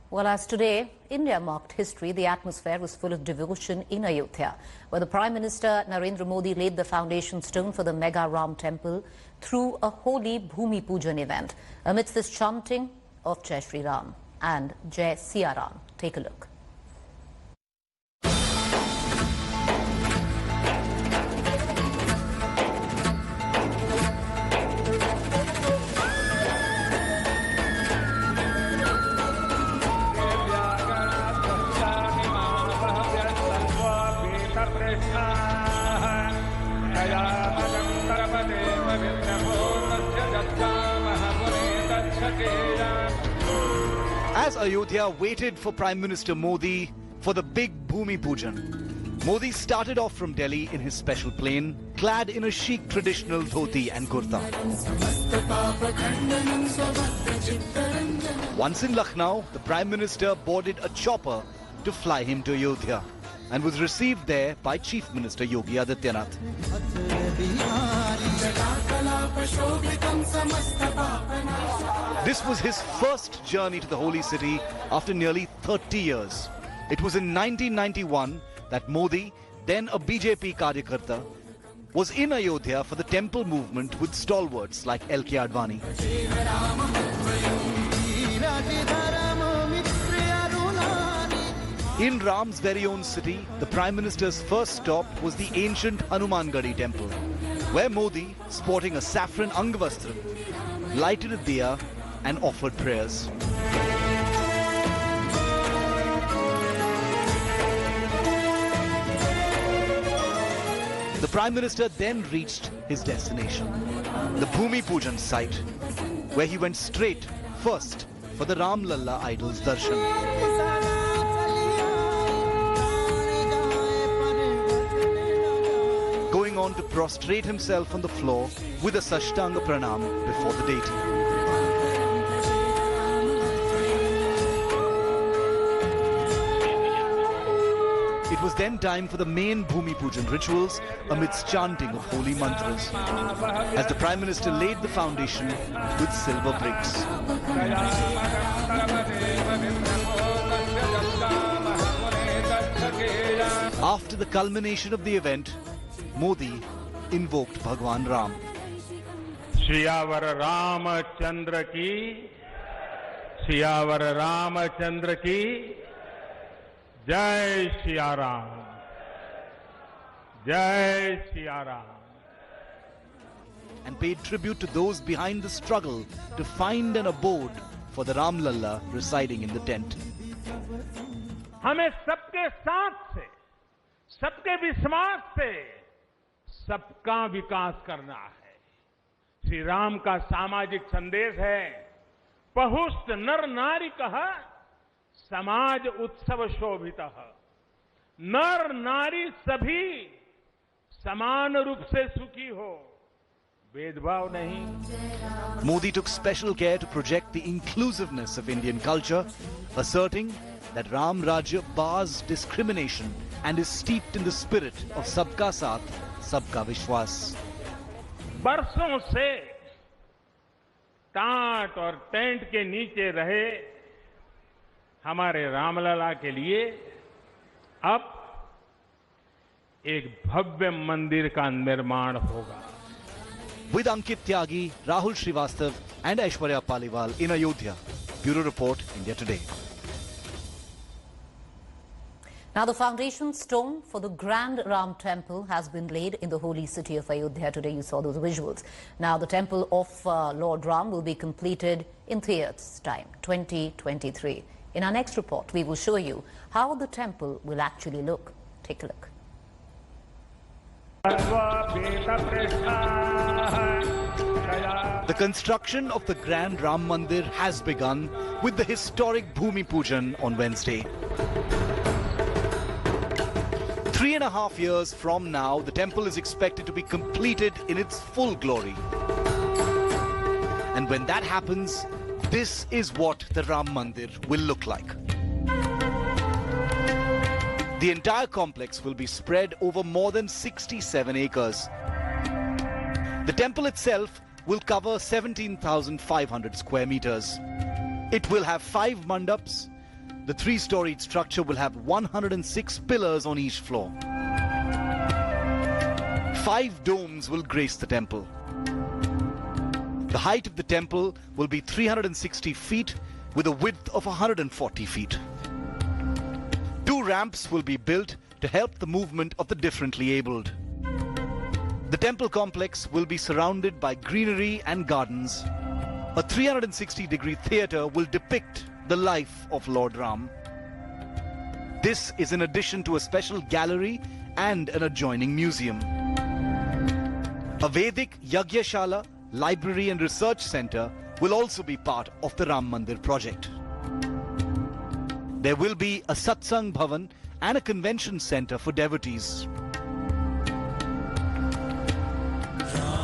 Well, as today, India marked history, the atmosphere was full of devotion in Ayodhya, where the Prime Minister Narendra Modi laid the foundation stone for the mega Ram temple through a holy bhoomi pujan event. Amidst this chanting of Jai Shri Ram and Jai Siya Ram, take a look. As Ayodhya waited for Prime Minister Modi for the big bhoomi pujan, Modi started off from Delhi in his special plane, clad in a chic traditional dhoti and kurta. Once in Lucknow, the Prime Minister boarded a chopper to fly him to Ayodhya and was received there by Chief Minister Yogi Adityanath. This was his first journey to the holy city after nearly 30 years. It was in 1991 that Modi, then a BJP Karyakarta, was in Ayodhya for the temple movement with stalwarts like L.K. Advani. In Ram's very own city, the Prime Minister's first stop was the ancient Hanumangadi temple, where Modi, sporting a saffron angavastram, lighted a diya and offered prayers. The Prime Minister then reached his destination, the Bhoomi Pujan site, where he went straight first for the Ram Lalla idol's darshan. Going on to prostrate himself on the floor with a Sashtanga Pranam before the deity. It was then time for the main Bhoomi Pujan rituals amidst chanting of holy mantras, as the Prime Minister laid the foundation with silver bricks. After the culmination of the event, Modi invoked Bhagwan Ram. Siyavar Ramchandra की, सियावर रामचंद्र की, जय सिया राम, जय Siya Ram. And paid tribute to those behind the struggle to find an abode for the Ram Lalla residing in the tent. हमें सबके साथ से, सबके विश्वास से, सबका विकास करना है. श्री राम का सामाजिक संदेश है, पहुष्ट नर नारी कह समाज उत्सव शोभित. नर नारी सभी समान रूप से सुखी हो, भेदभाव नहीं. Modi took special care to project the inclusiveness of Indian culture, asserting that Ram Rajya bars discrimination and is steeped in the spirit of Sabka Saath, Sabka Vishwas. बरसों से टाट और टेंट के नीचे रहे हमारे रामलला के लिए अब एक भव्य मंदिर का निर्माण होगा. With Ankit Tyagi, Rahul Srivastav and Aishwarya Paliwal in Ayodhya. Bureau Report, India Today. Now, the foundation stone for the grand Ram temple has been laid in the holy city of Ayodhya. Today you saw those visuals. Now, the temple of Lord Ram will be completed in 3 years' time, 2023. In our next report, we will show you how the temple will actually look. Take a look. The construction of the grand Ram Mandir has begun with the historic Bhoomi Pujan on Wednesday. 3.5 years from now, the temple is expected to be completed in its full glory. And when that happens, this is what the Ram Mandir will look like. The entire complex will be spread over more than 67 acres. The temple itself will cover 17,500 square meters. It will have 5 mandaps, The three-storied structure will have 106 pillars on each floor. 5 domes will grace the temple. The height of the temple will be 360 feet with a width of 140 feet. 2 ramps will be built to help the movement of the differently abled. The temple complex will be surrounded by greenery and gardens. A 360-degree theatre will depict the life of Lord Ram. This is in addition to a special gallery and an adjoining museum. A Vedic Yagyashala, library and research center will also be part of the Ram Mandir project. There will be a satsang bhavan and a convention center for devotees.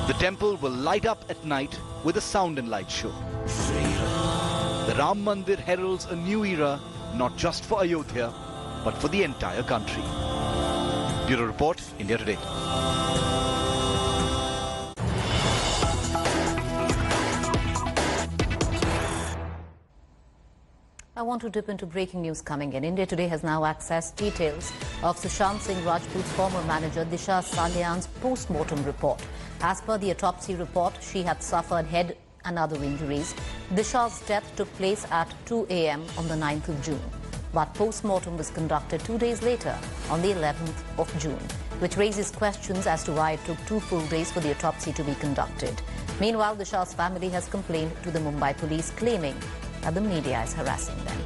The temple will light up at night with a sound and light show. The Ram Mandir heralds a new era, not just for Ayodhya, but for the entire country. Bureau Report, India Today. I want to dip into breaking news coming in. India Today has now accessed details of Sushant Singh Rajput's former manager Disha Salian's post-mortem report. As per the autopsy report, she had suffered head and other injuries. Disha's death took place at 2 a.m. on the 9th of June. But post-mortem was conducted 2 days later, on the 11th of June, which raises questions as to why it took 2 full days for the autopsy to be conducted. Meanwhile, Disha's family has complained to the Mumbai police, claiming that the media is harassing them.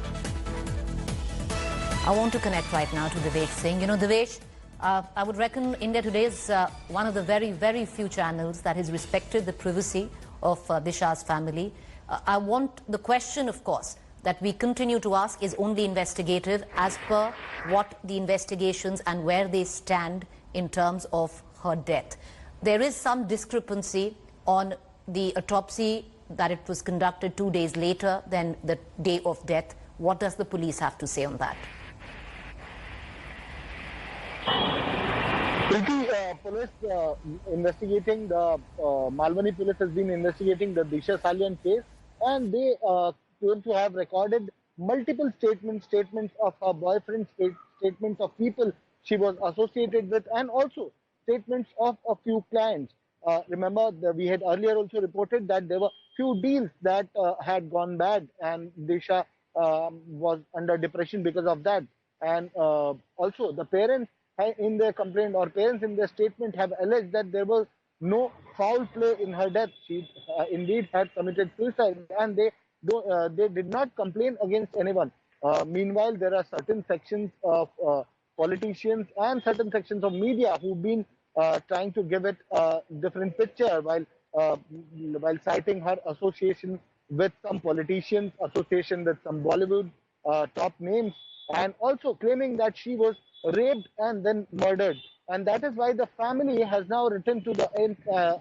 I want to connect right now to Devesh Singh. You know, Devesh, I would reckon India Today is one of the very, very few channels that has respected the privacy of Disha's family. I want the question, of course, that we continue to ask is only investigative as per what the investigations and where they stand in terms of her death. There is some discrepancy on the autopsy that it was conducted 2 days later than the day of death. What does the police have to say on that? Police investigating the Malwani police has been investigating the Disha Salian case, and they claim to have recorded multiple statements of her boyfriend, statements of people she was associated with, and also statements of a few clients. Remember, we had earlier also reported that there were few deals that had gone bad, and Disha was under depression because of that. And also the parents in their complaint, or parents in their statement, have alleged that there was no foul play in her death. She indeed had committed suicide, and they did not complain against anyone. Meanwhile, there are certain sections of politicians and certain sections of media who've been trying to give it a different picture while citing her association with some politicians, association with some Bollywood top names, and also claiming that she was raped and then murdered. And that is why the family has now written to the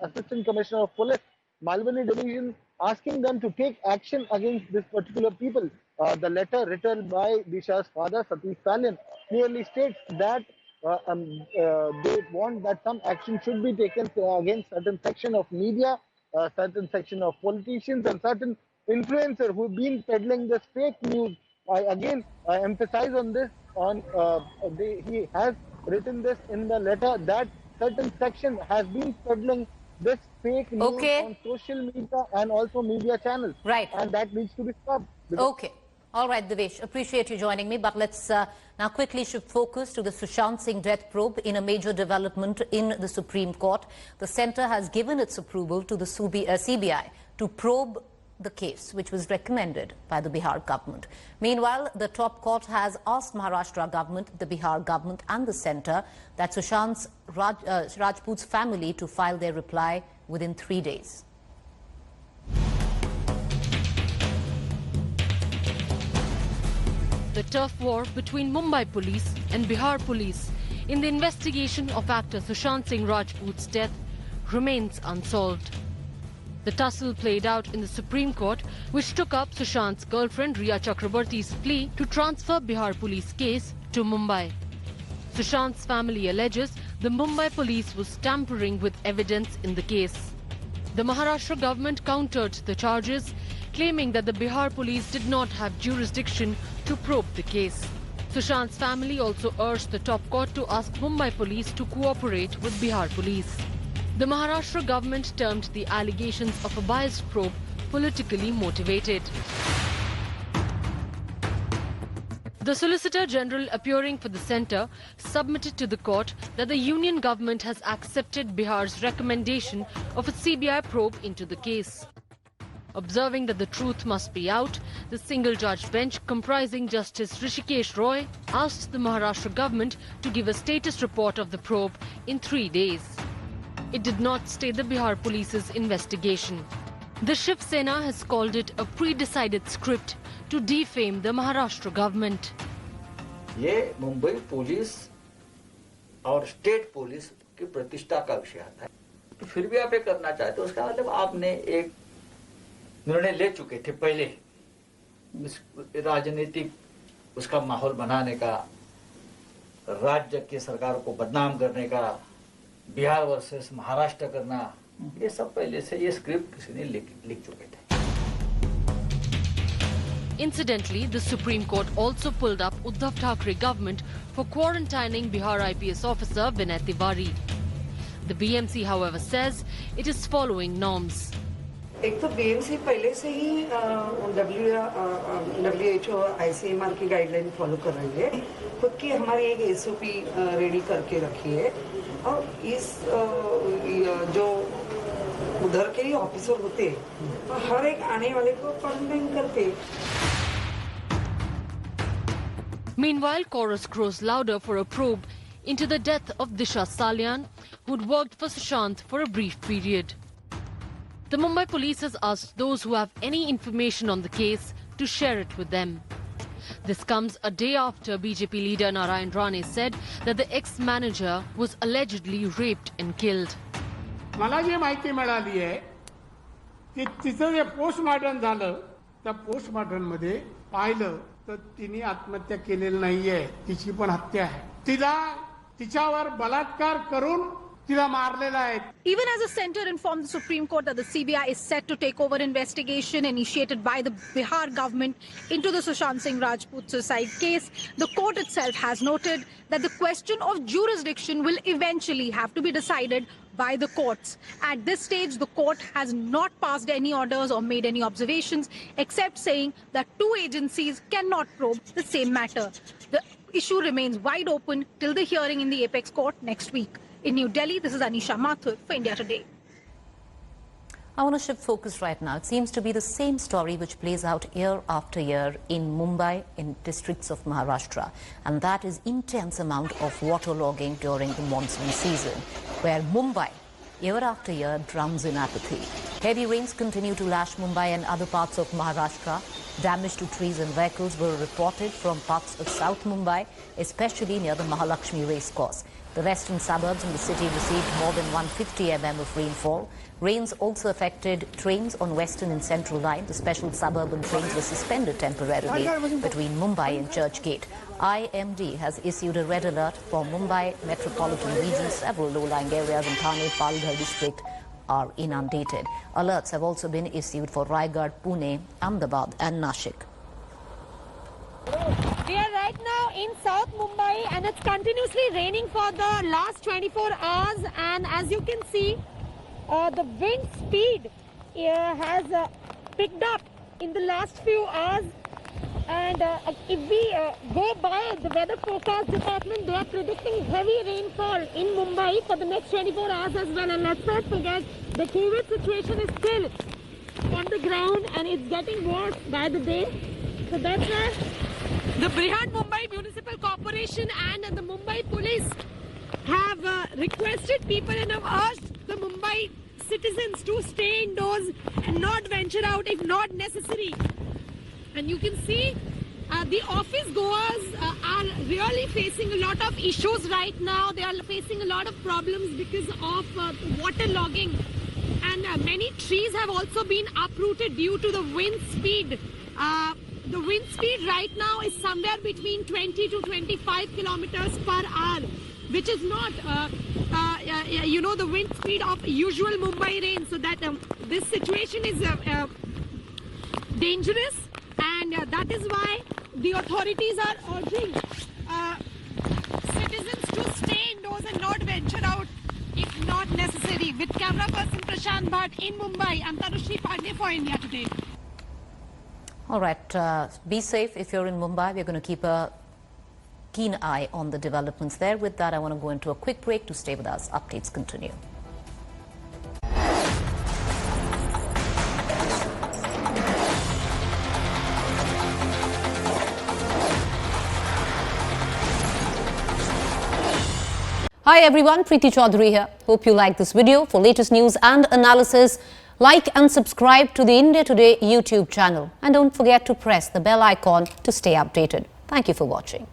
Assistant Commissioner of Police, Malwani Division, asking them to take action against this particular people. The letter written by Disha's father, Satish Salian, clearly states that they want that some action should be taken against certain section of media, certain section of politicians, and certain influencers who have been peddling this fake news. I again emphasize on this. He has written this in the letter that certain section has been peddling this fake news on social media and also media channels. Right. And that needs to be stopped. Okay. All right, Devesh, appreciate you joining me, but let's now quickly shift focus to the Sushant Singh death probe in a major development in the Supreme Court. The centre has given its approval to the CBI to probe the case, which was recommended by the Bihar government. Meanwhile, the top court has asked Maharashtra government, the Bihar government and the centre that Sushant Rajput's family to file their reply within 3 days. The turf war between Mumbai police and Bihar police in the investigation of actor Sushant Singh Rajput's death remains unsolved. The tussle played out in the Supreme Court, which took up Sushant's girlfriend Riya Chakrabarti's plea to transfer Bihar police case to Mumbai. Sushant's family alleges the Mumbai police was tampering with evidence in the case. The Maharashtra government countered the charges, claiming that the Bihar police did not have jurisdiction to probe the case. Sushant's family also urged the top court to ask Mumbai police to cooperate with Bihar police. The Maharashtra government termed the allegations of a biased probe politically motivated. The Solicitor General appearing for the centre submitted to the court that the union government has accepted Bihar's recommendation of a CBI probe into the case. Observing that the truth must be out, the single-judge bench comprising Justice Rishikesh Roy asked the Maharashtra government to give a status report of the probe in 3 days. It did not stay the Bihar police's investigation. The Shiv Sena has called it a pre-decided script to defame the Maharashtra government. ये Mumbai police और state police की प्रतिष्ठा का विषय आता है, तो फिर भी आप ये करना चाहते हो, उसका मतलब आपने एक निर्णय ले चुके थे पहले राजनीतिक उसका माहौल बनाने का, राज्य की सरकार को बदनाम करने का, बिहार वर्सेस महाराष्ट्र करना, ये सब पहले से ये स्क्रिप्ट किसी ने लिख चुके थे. Incidentally, the Supreme Court also pulled up Uddhav Thackeray government for quarantining Bihar IPS officer Vinay Tiwari. The BMC, however, says it is following norms. एक तो बीएमसी पहले से ही WHO ICMR की गाइडलाइन फॉलो कर रही है, खुद की हमारी एक एसओपी रेडी करके रखी है, और इस जो उधर के ही ऑफिसर होते हैं हर एक आने वाले को क्वारंटाइन करते. Meanwhile, chorus grows louder for a probe into the death of Disha Salyan, who'd worked for Sushant for a brief period. The Mumbai police has asked those who have any information on the case to share it with them. This comes a day after BJP leader Narayan Rane said that the ex-manager was allegedly raped and killed. मला जी माहिती मिळाली आहे की तिचं जे postmortem झालं, त्या postmortem मध्ये पाहिलं तर तिने आत्महत्या केलेली नाहीये, तिची पण हत्या आहे. तिच्यावर बलात्कार करून तिला मारलेला आहे. Even as the centre informed the Supreme Court that the CBI is set to take over investigation initiated by the Bihar government into the Sushant Singh Rajput suicide case, the court itself has noted that the question of jurisdiction will eventually have to be decided by the courts. At this stage, the court has not passed any orders or made any observations, except saying that two agencies cannot probe the same matter. The issue remains wide open till the hearing in the apex court next week. In New Delhi, this is Anisha Mathur for India Today. I want to shift focus right now. It seems to be the same story which plays out year after year in Mumbai, in districts of Maharashtra. And that is intense amount of waterlogging during the monsoon season, where Mumbai, year after year, drowns in apathy. Heavy rains continue to lash Mumbai and other parts of Maharashtra. Damage to trees and vehicles were reported from parts of South Mumbai, especially near the Mahalakshmi racecourse. The western suburbs in the city received more than 150 mm of rainfall. Rains also affected trains on western and central line. The special suburban trains were suspended temporarily between Mumbai and Churchgate. IMD has issued a red alert for Mumbai metropolitan region. Several low-lying areas in Thane, Palghar district are inundated. Alerts have also been issued for Raigad, Pune, Ahmedabad and Nashik. We are right now in South Mumbai and it's continuously raining for the last 24 hours, and as you can see, the wind speed has picked up in the last few hours, and if we go by the weather forecast department, they are predicting heavy rainfall in Mumbai for the next 24 hours as well. And let's not forget, the COVID situation is still on the ground and it's getting worse by the day. So that's why the Brihat Mumbai Municipal Corporation and the Mumbai Police have requested people and have urged the Mumbai citizens to stay indoors and not venture out if not necessary. And you can see the office goers are really facing a lot of issues right now. They are facing a lot of problems because of water logging, and many trees have also been uprooted due to the wind speed. The wind speed right now is somewhere between 20 to 25 kilometers per hour, which is not, the wind speed of usual Mumbai rain. So that this situation is dangerous, and that is why the authorities are urging citizens to stay indoors and not venture out if not necessary. With camera person Prashant Bhatt in Mumbai, I'm Tanushri Pandey for India Today. All right, be safe if you're in Mumbai. We're going to keep a keen eye on the developments there. With that, I want to go into a quick break. To stay with us. Updates continue. Hi everyone, Preeti Chaudhary here. Hope you like this video. For latest news and analysis, like and subscribe to the India Today YouTube channel. And don't forget to press the bell icon to stay updated. Thank you for watching.